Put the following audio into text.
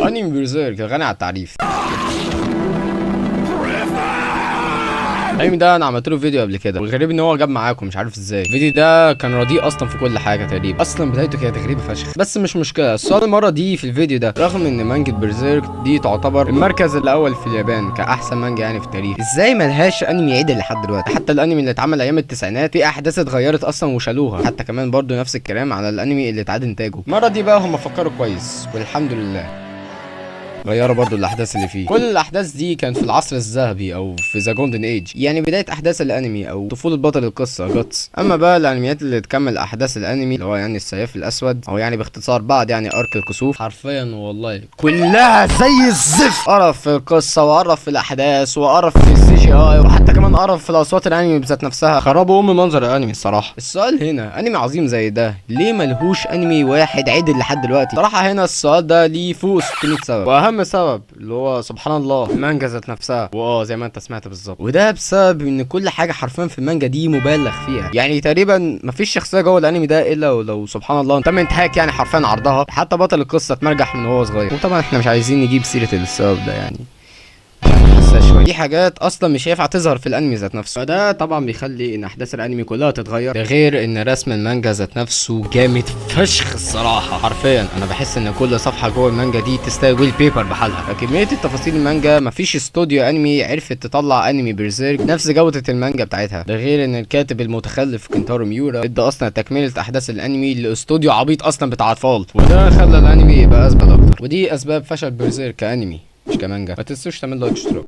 انمي بيرزيرك غني عن التعريف. الانمي ده انا عملت له فيديو قبل كده، والغريب ان هو جاب معاكم مش عارف ازاي. الفيديو ده كان رديء اصلا في كل حاجه تقريبا، اصلا بدايته كانت غريبه فشخ. بس مش مشكله، السؤال المره دي في الفيديو ده، رغم ان مانجا بيرزيرك دي تعتبر المركز الاول في اليابان كاحسن مانجا يعني في التاريخ، ازاي ملهاش انمي عدل لحد دلوقتي؟ حتى الانمي اللي اتعمل ايام التسعينات في احداث اتغيرت اصلا وشالوها، حتى كمان برضو نفس الكلام على الانمي اللي اتعاد انتاجه. المره دي بقى هم فكروا كويس والحمد لله، غيروا برضو الاحداث اللي فيه. كل الاحداث دي كانت في العصر الذهبي او في ذا جولدن ايج، يعني بدايه احداث الانمي او طفوله بطل القصه جاتس. اما بقى الانميات اللي تكمل احداث الانمي اللي هو يعني السيف الاسود، او يعني باختصار بعد يعني ارك الكسوف، حرفيا والله كلها زي الزفت. قرف في القصه وقرف في الاحداث وقرف في السي جي اي، وحتى كمان قرف في الاصوات الانمي بذات نفسها. خربوا منظر الانمي الصراحه. السؤال هنا، انمي عظيم زي ده ليه ملهوش انمي واحد عدل لحد دلوقتي؟ صراحه هنا السؤال ده ليه فوق 600 سبب، واهم سبب اللي هو سبحان الله المانجا ذات نفسها، زي ما انت سمعت بالظبط. وده بسبب ان كل حاجه حرفيا في المانجا دي مبالغ فيها، يعني تقريبا مفيش شخصيه جوه الانمي ده الا ولو سبحان الله تم انتهاك يعني حرفيا عرضها، حتى بطل القصه اتمرجح من وهو صغير. وطبعا احنا مش عايزين نجيب سيره السبب ده، يعني شويه في حاجات اصلا مش هينفع تظهر في الانمي ذات نفسه، فده طبعا بيخلي ان احداث الانمي كلها تتغير. ده غير ان رسم المانجا ذات نفسه جامد فشخ الصراحه. حرفيا انا بحس ان كل صفحه جوه المانجا دي تستاهل ويل بيبر بحالها. كميه التفاصيل المانجا مفيش استوديو انمي عرفت تطلع انمي بيرزيرك نفس جوده المانجا بتاعتها. ده غير ان الكاتب المتخلف كنتارو ميورا ادى اصلا تكمله احداث الانمي لاستوديو عبيط اصلا بتاع اطفال، وده خلى الانمي يبقى اثبت اكتر. ودي اسباب فشل بيرزيرك كانمي مش كمانجا. ما تنسوش تعملوا لايك واشتراك.